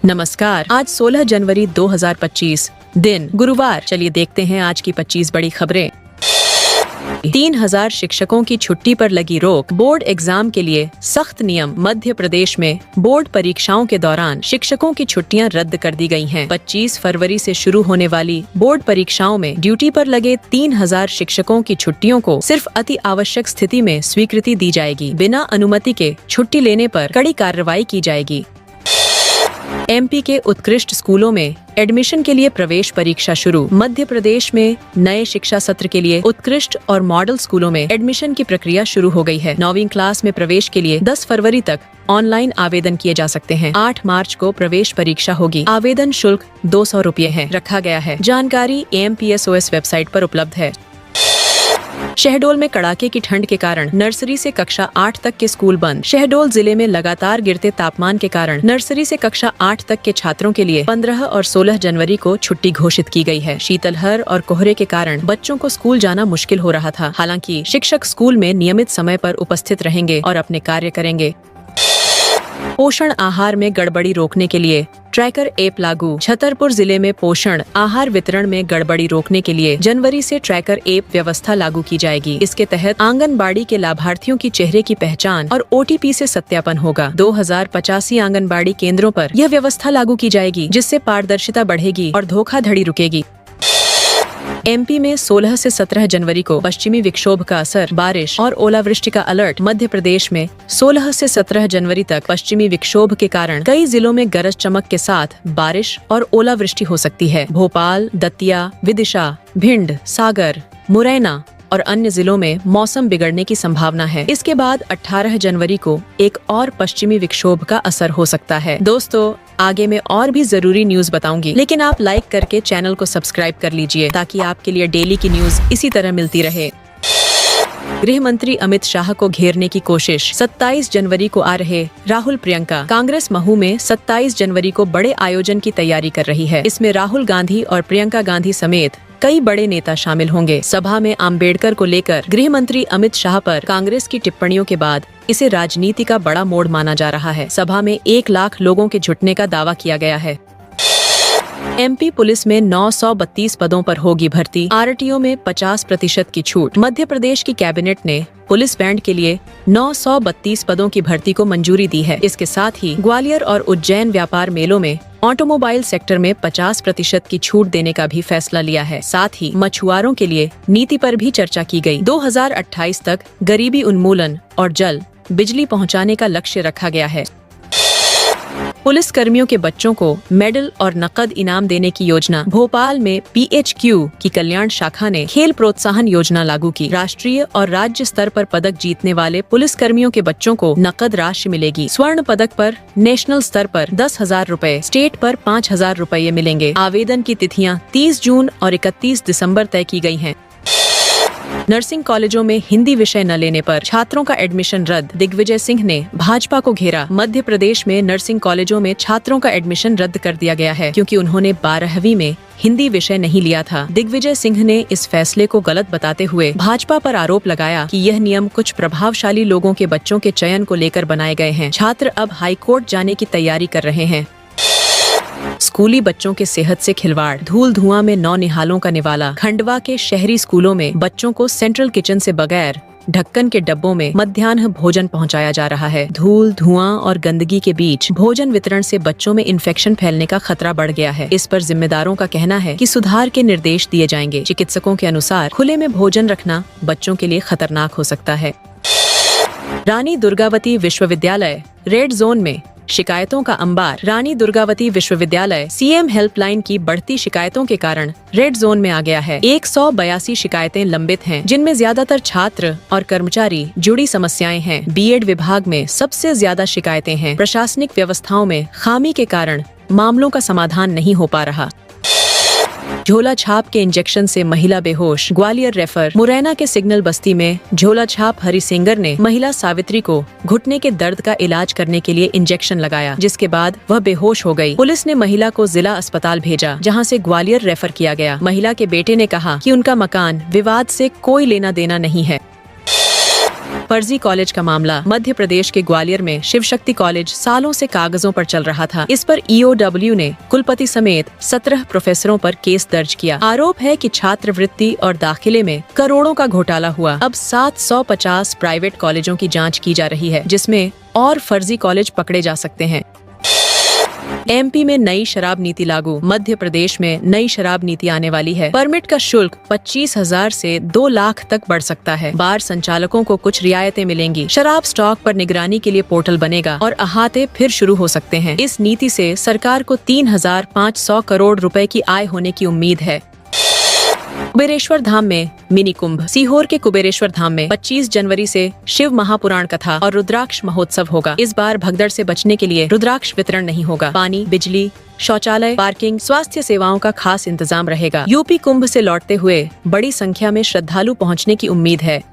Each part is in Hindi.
नमस्कार। आज 16 जनवरी 2025 दिन गुरुवार। चलिए देखते हैं आज की 25 बड़ी खबरें। 3000 शिक्षकों की छुट्टी पर लगी रोक। बोर्ड एग्जाम के लिए सख्त नियम। मध्य प्रदेश में बोर्ड परीक्षाओं के दौरान शिक्षकों की छुट्टियां रद्द कर दी गई हैं। 25 फरवरी से शुरू होने वाली बोर्ड परीक्षाओं में ड्यूटी पर लगे 3000 शिक्षकों की छुट्टियों को सिर्फ अति आवश्यक स्थिति में स्वीकृति दी जाएगी। बिना अनुमति के छुट्टी लेने पर कड़ी कार्रवाई की जाएगी। एमपी के उत्कृष्ट स्कूलों में एडमिशन के लिए प्रवेश परीक्षा शुरू। मध्य प्रदेश में नए शिक्षा सत्र के लिए उत्कृष्ट और मॉडल स्कूलों में एडमिशन की प्रक्रिया शुरू हो गई है। 9वीं क्लास में प्रवेश के लिए 10 फरवरी तक ऑनलाइन आवेदन किए जा सकते हैं। 8 मार्च को प्रवेश परीक्षा होगी। आवेदन शुल्क 200 रुपये है रखा गया है। जानकारी AMPSOS वेबसाइट पर उपलब्ध है। शहडोल में कड़ाके की ठंड के कारण नर्सरी से कक्षा 8 तक के स्कूल बंद। शहडोल जिले में लगातार गिरते तापमान के कारण नर्सरी से कक्षा 8 तक के छात्रों के लिए 15 और 16 जनवरी को छुट्टी घोषित की गई है। शीतलहर और कोहरे के कारण बच्चों को स्कूल जाना मुश्किल हो रहा था। हालांकि शिक्षक स्कूल में नियमित समय पर उपस्थित रहेंगे और अपने कार्य करेंगे। पोषण आहार में गड़बड़ी रोकने के लिए ट्रैकर ऐप लागू। छतरपुर जिले में पोषण आहार वितरण में गड़बड़ी रोकने के लिए जनवरी से ट्रैकर ऐप व्यवस्था लागू की जाएगी। इसके तहत आंगनबाड़ी के लाभार्थियों की चेहरे की पहचान और OTP से सत्यापन होगा। 2085 आंगनबाड़ी केंद्रों पर यह व्यवस्था लागू की जाएगी, जिससे पारदर्शिता बढ़ेगी और धोखाधड़ी रुकेगी। MP में 16 से 17 जनवरी को पश्चिमी विक्षोभ का असर, बारिश और ओलावृष्टि का अलर्ट। मध्य प्रदेश में 16 से 17 जनवरी तक पश्चिमी विक्षोभ के कारण कई जिलों में गरज चमक के साथ बारिश और ओलावृष्टि हो सकती है। भोपाल, दतिया, विदिशा, भिंड, सागर, मुरैना और अन्य जिलों में मौसम बिगड़ने की संभावना है। इसके बाद 18 जनवरी को एक और पश्चिमी विक्षोभ का असर हो सकता है। दोस्तों, आगे मैं और भी जरूरी न्यूज बताऊंगी, लेकिन आप लाइक करके चैनल को सब्सक्राइब कर लीजिए ताकि आपके लिए डेली की न्यूज इसी तरह मिलती रहे। गृह मंत्री अमित शाह को घेरने की कोशिश। 27 जनवरी को आ रहे राहुल प्रियंका। कांग्रेस महू में 27 जनवरी को बड़े आयोजन की तैयारी कर रही है। इसमें राहुल गांधी और प्रियंका गांधी समेत कई बड़े नेता शामिल होंगे। सभा में अम्बेडकर को लेकर गृह मंत्री अमित शाह पर कांग्रेस की टिप्पणियों के बाद इसे राजनीति का बड़ा मोड़ माना जा रहा है। सभा में 1 लाख लोगों के जुटने का दावा किया गया है। MP पुलिस में 932 पदों पर होगी भर्ती। RTO में 50% की छूट। मध्य प्रदेश की कैबिनेट ने पुलिस बैंड के लिए 932 पदों की भर्ती को मंजूरी दी है। इसके साथ ही ग्वालियर और उज्जैन व्यापार मेलों में ऑटोमोबाइल सेक्टर में 50% की छूट देने का भी फैसला लिया है। साथ ही मछुआरों के लिए नीति पर भी चर्चा की गई। 2028 तक गरीबी उन्मूलन और जल बिजली पहुंचाने का लक्ष्य रखा गया है। पुलिस कर्मियों के बच्चों को मेडल और नकद इनाम देने की योजना। भोपाल में PHQ की कल्याण शाखा ने खेल प्रोत्साहन योजना लागू की। राष्ट्रीय और राज्य स्तर पर पदक जीतने वाले पुलिस कर्मियों के बच्चों को नकद राशि मिलेगी। स्वर्ण पदक पर नेशनल स्तर पर 10,000 रुपए, स्टेट पर 5,000 रुपए मिलेंगे। आवेदन की तिथियां 30 जून और 31 दिसंबर तय की गई हैं। नर्सिंग कॉलेजों में हिंदी विषय न लेने पर छात्रों का एडमिशन रद्द। दिग्विजय सिंह ने भाजपा को घेरा। मध्य प्रदेश में नर्सिंग कॉलेजों में छात्रों का एडमिशन रद्द कर दिया गया है, क्योंकि उन्होंने 12वीं में हिंदी विषय नहीं लिया था। दिग्विजय सिंह ने इस फैसले को गलत बताते हुए भाजपा पर आरोप लगाया कि यह नियम कुछ प्रभावशाली लोगों के बच्चों के चयन को लेकर बनाए गए हैं। छात्र अब हाईकोर्ट जाने की तैयारी कर रहे हैं। स्कूली बच्चों के सेहत से खिलवाड़। धूल धुआं में नौनिहालों का निवाला। खंडवा के शहरी स्कूलों में बच्चों को सेंट्रल किचन से बगैर ढक्कन के डब्बों में मध्याह्न भोजन पहुंचाया जा रहा है। धूल धुआं और गंदगी के बीच भोजन वितरण से बच्चों में इन्फेक्शन फैलने का खतरा बढ़ गया है। इस पर जिम्मेदारों का कहना है कि सुधार के निर्देश दिए जाएंगे। चिकित्सकों के अनुसार खुले में भोजन रखना बच्चों के लिए खतरनाक हो सकता है। रानी दुर्गावती विश्वविद्यालय रेड जोन में शिकायतों का अंबार। रानी दुर्गावती विश्वविद्यालय CM हेल्पलाइन की बढ़ती शिकायतों के कारण रेड जोन में आ गया है। 182 शिकायतें लंबित हैं, जिनमें ज्यादातर छात्र और कर्मचारी जुड़ी समस्याएं हैं। B.Ed विभाग में सबसे ज्यादा शिकायतें हैं। प्रशासनिक व्यवस्थाओं में खामी के कारण मामलों का समाधान नहीं हो पा रहा। झोला छाप के इंजेक्शन से महिला बेहोश। ग्वालियर रेफर। मुरैना के सिग्नल बस्ती में झोला छाप हरिसिंगर ने महिला सावित्री को घुटने के दर्द का इलाज करने के लिए इंजेक्शन लगाया, जिसके बाद वह बेहोश हो गई। पुलिस ने महिला को जिला अस्पताल भेजा, जहां से ग्वालियर रेफर किया गया। महिला के बेटे ने कहा कि उनका मकान विवाद से कोई लेना देना नहीं है। फर्जी कॉलेज का मामला। मध्य प्रदेश के ग्वालियर में शिव शक्ति कॉलेज सालों से कागजों पर चल रहा था। इस पर EOW ने कुलपति समेत 17 प्रोफेसरों पर केस दर्ज किया। आरोप है कि छात्रवृत्ति और दाखिले में करोड़ों का घोटाला हुआ। अब 750 प्राइवेट कॉलेजों की जांच की जा रही है, जिसमें और फर्जी कॉलेज पकड़े जा सकते हैं। MP में नई शराब नीति लागू। मध्य प्रदेश में नई शराब नीति आने वाली है। परमिट का शुल्क 25,000 से 2 लाख तक बढ़ सकता है। बार संचालकों को कुछ रियायतें मिलेंगी। शराब स्टॉक पर निगरानी के लिए पोर्टल बनेगा और अहाते फिर शुरू हो सकते हैं। इस नीति से सरकार को 3,500 करोड़ रुपए की आय होने की उम्मीद है। कुबेरेश्वर धाम में मिनी कुंभ। सीहोर के कुबेरेश्वर धाम में 25 जनवरी से शिव महापुराण कथा और रुद्राक्ष महोत्सव होगा। इस बार भगदड़ से बचने के लिए रुद्राक्ष वितरण नहीं होगा। पानी, बिजली, शौचालय, पार्किंग, स्वास्थ्य सेवाओं का खास इंतजाम रहेगा। यूपी कुंभ से लौटते हुए बड़ी संख्या में श्रद्धालु पहुँचने की उम्मीद है।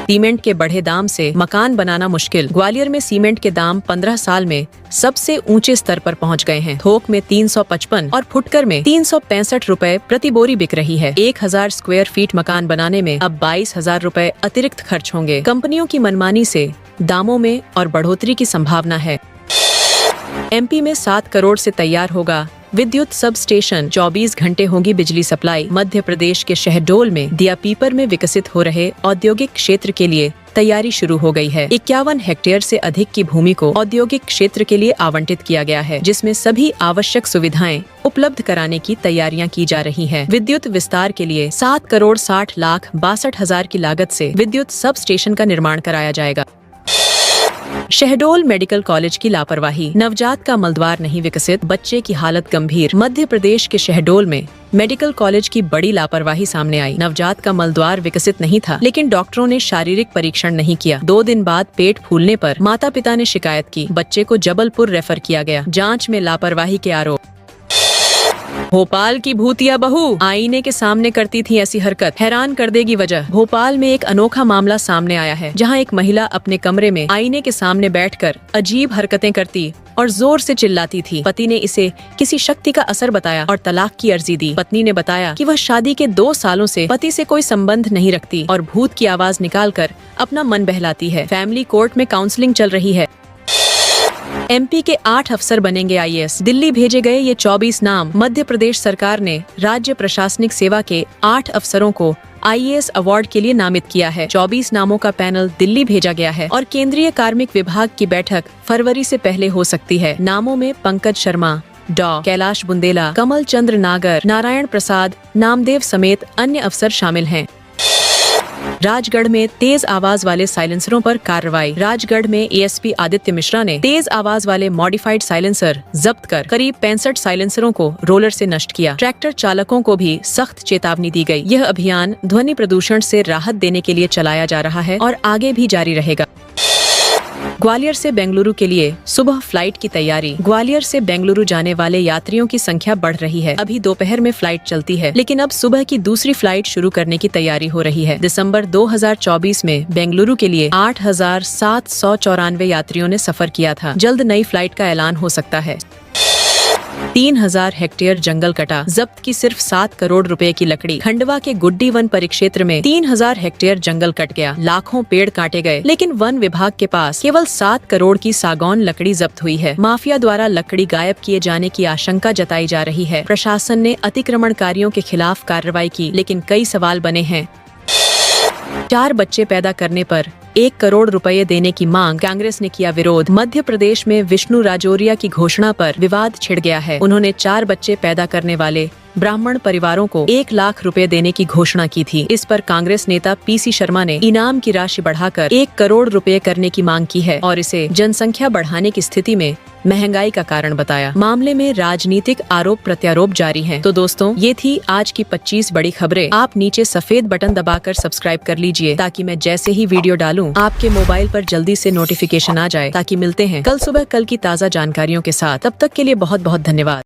सीमेंट के बढ़े दाम से मकान बनाना मुश्किल। ग्वालियर में सीमेंट के दाम 15 साल में सबसे ऊंचे स्तर पर पहुंच गए हैं। थोक में 355 और फुटकर में 365 रुपए प्रति बोरी बिक रही है। 1000 स्क्वायर फीट मकान बनाने में अब 22,000 रुपए अतिरिक्त खर्च होंगे। कंपनियों की मनमानी से दामों में और बढ़ोतरी की संभावना है। MP में 7 करोड़ से तैयार होगा विद्युत सब स्टेशन। 24 घंटे होगी बिजली सप्लाई। मध्य प्रदेश के शहडोल में दियापीपर में विकसित हो रहे औद्योगिक क्षेत्र के लिए तैयारी शुरू हो गई है। 51 हेक्टेयर से अधिक की भूमि को औद्योगिक क्षेत्र के लिए आवंटित किया गया है, जिसमें सभी आवश्यक सुविधाएं उपलब्ध कराने की तैयारियां की जा रही हैं। विद्युत विस्तार के लिए 7 करोड़ 60 लाख 62 हजार की लागत से विद्युत सब स्टेशन का निर्माण कराया जाएगा। शहडोल मेडिकल कॉलेज की लापरवाही। नवजात का मलद्वार नहीं विकसित, बच्चे की हालत गंभीर। मध्य प्रदेश के शहडोल में मेडिकल कॉलेज की बड़ी लापरवाही सामने आई। नवजात का मलद्वार विकसित नहीं था, लेकिन डॉक्टरों ने शारीरिक परीक्षण नहीं किया। 2 दिन बाद पेट फूलने पर माता पिता ने शिकायत की। बच्चे को जबलपुर रेफर किया गया। जांच में लापरवाही के आरोप। भोपाल की भूतिया बहू आईने के सामने करती थी ऐसी हरकत, हैरान कर देगी वजह। भोपाल में एक अनोखा मामला सामने आया है, जहां एक महिला अपने कमरे में आईने के सामने बैठकर अजीब हरकतें करती और जोर से चिल्लाती थी। पति ने इसे किसी शक्ति का असर बताया और तलाक की अर्जी दी। पत्नी ने बताया कि वह शादी के 2 सालों से पति से कोई संबंध नहीं रखती और भूत की आवाज निकालकर अपना मन बहलाती है। फैमिली कोर्ट में काउंसलिंग चल रही है। MP के 8 अफसर बनेंगे IAS। दिल्ली भेजे गए ये 24 नाम। मध्य प्रदेश सरकार ने राज्य प्रशासनिक सेवा के 8 अफसरों को IAS अवार्ड के लिए नामित किया है। 24 नामों का पैनल दिल्ली भेजा गया है और केंद्रीय कार्मिक विभाग की बैठक फरवरी से पहले हो सकती है। नामों में पंकज शर्मा, डॉ. कैलाश बुंदेला, कमल चंद्र नागर, नारायण प्रसाद, नामदेव समेत अन्य अफसर शामिल हैं। राजगढ़ में तेज आवाज वाले साइलेंसरों पर कार्रवाई। राजगढ़ में ASP आदित्य मिश्रा ने तेज आवाज वाले मॉडिफाइड साइलेंसर जब्त कर करीब 65 साइलेंसरों को रोलर से नष्ट किया। ट्रैक्टर चालकों को भी सख्त चेतावनी दी गई। यह अभियान ध्वनि प्रदूषण से राहत देने के लिए चलाया जा रहा है और आगे भी जारी रहेगा। ग्वालियर से बेंगलुरु के लिए सुबह फ्लाइट की तैयारी। ग्वालियर से बेंगलुरु जाने वाले यात्रियों की संख्या बढ़ रही है। अभी दोपहर में फ्लाइट चलती है, लेकिन अब सुबह की दूसरी फ्लाइट शुरू करने की तैयारी हो रही है। दिसंबर 2024 में बेंगलुरु के लिए 8,794 यात्रियों ने सफर किया था। जल्द नई फ्लाइट का ऐलान हो सकता है। 3,000 हेक्टेयर जंगल कटा, जब्त की सिर्फ 7 करोड़ रुपए की लकड़ी। खंडवा के गुड्डी वन परिक्षेत्र में 3,000 हेक्टेयर जंगल कट गया। लाखों पेड़ काटे गए, लेकिन वन विभाग के पास केवल 7 करोड़ की सागौन लकड़ी जब्त हुई है। माफिया द्वारा लकड़ी गायब किए जाने की आशंका जताई जा रही है। प्रशासन ने अतिक्रमणकारियों के खिलाफ कार्रवाई की, लेकिन कई सवाल बने हैं। 4 बच्चे पैदा करने पर 1 करोड़ रुपए देने की मांग, कांग्रेस ने किया विरोध। मध्य प्रदेश में विष्णु राजौरिया की घोषणा पर विवाद छिड़ गया है। उन्होंने 4 बच्चे पैदा करने वाले ब्राह्मण परिवारों को 1 लाख रुपए देने की घोषणा की थी। इस पर कांग्रेस नेता PC शर्मा ने इनाम की राशि बढ़ाकर 1 करोड़ रुपए करने की मांग की है और इसे जनसंख्या बढ़ाने की स्थिति में महंगाई का कारण बताया। मामले में राजनीतिक आरोप प्रत्यारोप जारी हैं। तो दोस्तों, ये थी आज की 25 बड़ी खबरें। आप नीचे सफेद बटन दबाकर सब्सक्राइब कर लीजिए, ताकि मैं जैसे ही वीडियो डालूं आपके मोबाइल पर जल्दी से नोटिफिकेशन आ जाए। ताकि मिलते हैं कल सुबह कल की ताज़ा जानकारियों के साथ। तब तक के लिए बहुत बहुत धन्यवाद।